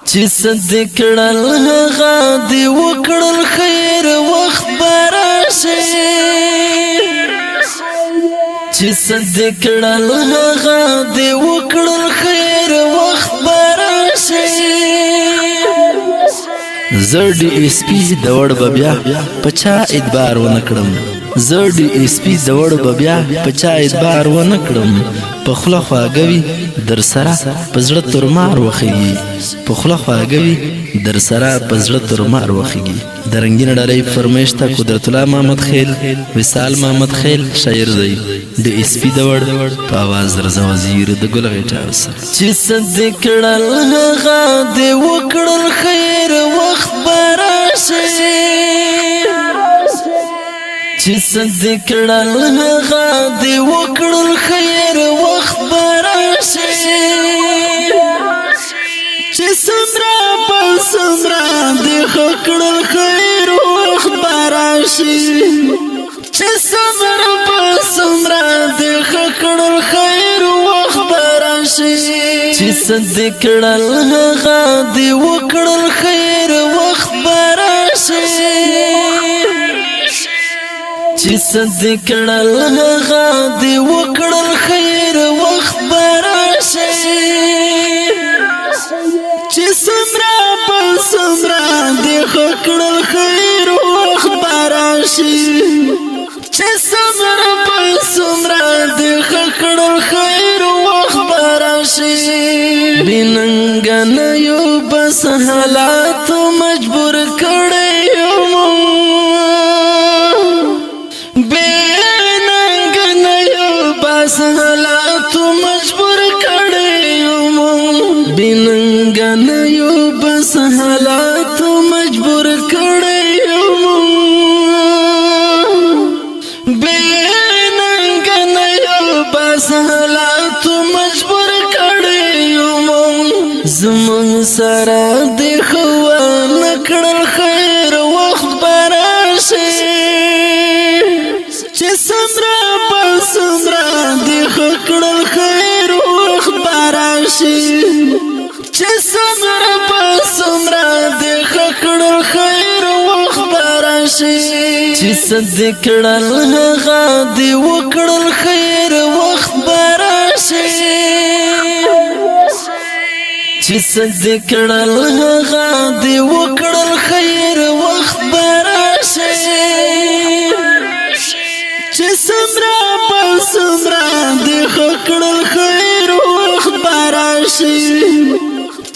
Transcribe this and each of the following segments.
چې صدق کړل هغه دی وکړل خیر وخت براشي چې صدق کړل هغه دی وکړل خیر وخت براشي زړی اس پی دوړ بیا پچا ادبار ونکړم زړی اس پی دوړ بیا پچا ادبار ونکړم په خله خواږوي در سره پزړه ترمار وخیږي په خله خواږوي در سره پزړه ترمار وخیږي د رنگین ډالۍ فرمایش ته قدرت الله محمد خیل وصال محمد خیل شاعر دی د اس پی دوړ په आवाज درځه وزیر د ګل غټه چې صدق کړل هغه دی وکړل خیر وخت براشي چې صدق کړل هغه دی وکړل خیر وخت براشي چې سمرا په سمرا دی کړل خیر وخت براشي چې سمرا په سمرا دی کړل خیر وخت براشي چې صدق کړل هغه دی وکړل خیر وخت براشي چې صدق کړل هغه دی وکړل خیر وخت براشي چې سمرا په سمرا دی کړل خیر وخت براشي چې سمرا په سمرا دی کړل خیر وخت براشي بننګ نه یو بس حالات مجبور کړي حالات مجبور کړي بننګ نه یو بس حالات مجبور کړي بننګ نه یو بس حالات مجبور کړي زمون سره د خوان کړل خیر وخت براشي چې سمرا په سمرا دی کړل خیر وخت براشي چې سمرا په سمرا دی کړل خیر وخت براشي چې صدق کړل هغه دی وکړل خیر وخت براشي چې صدق کړل هغه دی وکړل خیر وخت براشي چې سمرا په سمرا دی کړل خیر وخت براشي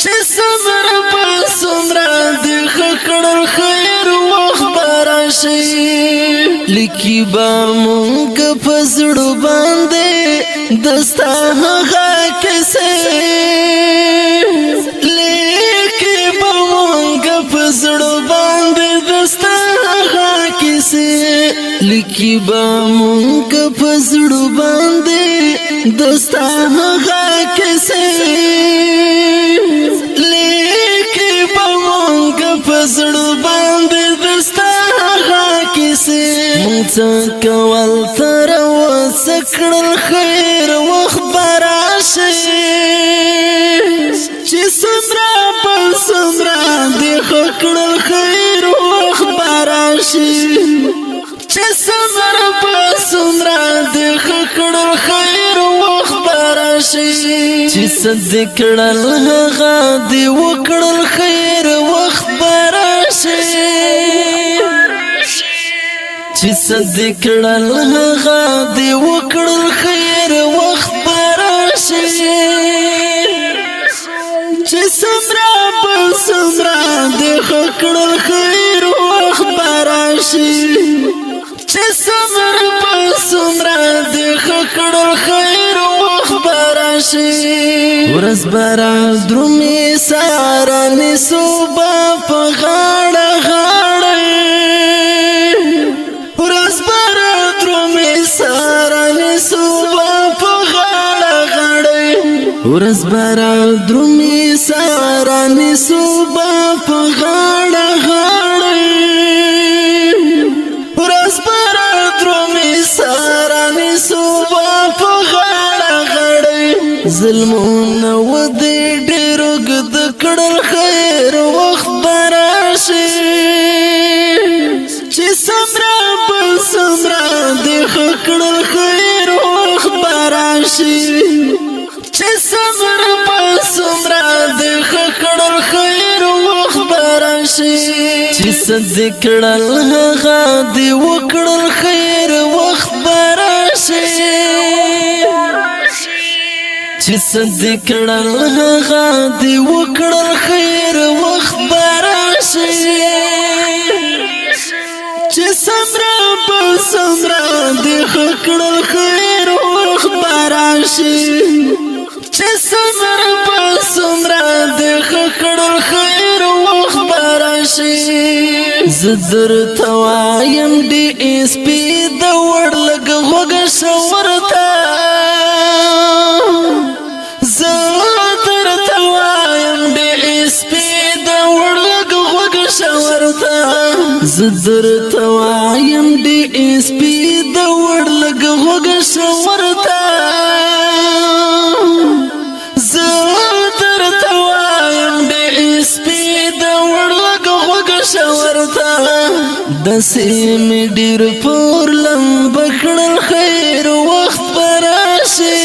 چې سمرا په سمرا دی کړل خیر وخت براشي لیکي با مونږ په زړه باندې دستا هغه کیسه لیکي با مونږ په زړه باندې دستا هغه کیسه لیکي با مونږ په زړه باندې دستا هغه کیسه لیکي با مونږ په زړه باندې دستا هغه کیسه مونږ کول تر وسکړل خیر وخت براشي چې سمرا په سمرا دی کړل خیر وخت براشي چې سمرا په سمرا دی کړل خیر وخت براشي چې صدق کړل هغه دی وکړل خیر وخت براشي چې صدق کړل هغه دی وکړل خیر وخت براشي چې سمرا په سمرا دی کړل خیر وخت براشي چې سمرا په سمرا دی کړل خیر وخت براشي ورځ برا درومي ساراني صوبه په غاړه غاړه ورځ برا درومي ساراني صوبه په غاړه غاړه ورځ برا درومي ساراني صوبه په غاړه غاړه ورځ برا درومي ساراني صوبه په غاړه غاړه ظلمونه ودې ډېر اوږد کړل خیر وخت به راشي چې څومره په څومره دې ښه کړل خیر وخت به راشي چې څومره په څومره دې ښه کړل خیر وخت به راشي چې څه دې کړل هغه دې وکړل خیر وخت به راشي چې څه دې کړل هغه دې وکړل خیر وخت به راشي چې څومره په څومره دې ښه کړل خیر وخت به راشي چې څومره په څومره دې ښه کړل خیر وخت به راشي زه درته وایم ډي اس پي د وړ لږ غوږه شه ورته زه درته وایم ډي اس پي د وړ لږ غوږه شه ورته زه درته وایم ډي اس پي د وړ لږ غوږه شه ورته زه درته وایم ډي اس پي د وړ لږ غوږه شه ورته داسې مې ډېر پور لمبه کړل خیر وخت به راشي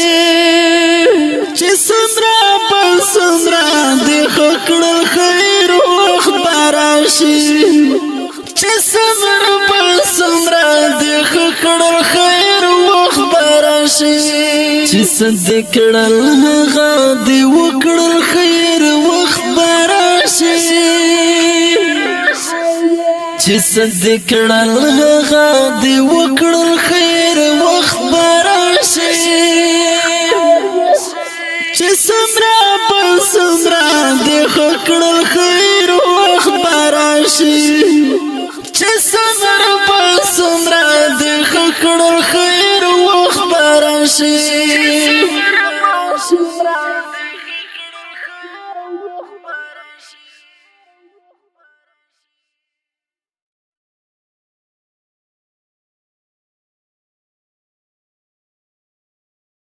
چې څومره په څومره دې ښه کړل خیر وخت به راشي چې څومره په څومره دې ښه کړل خیر وخت به راشي چې څه دې کړل هغه دې وکړل خیر وخت به راشي چې څه دې کړل هغه دې وکړل خیر وخت به راشي چې څومره په څومره دې ښه کړل خیر وخت به راشي چې څومره په څومره دې ښه کړل خیر وخت به راشي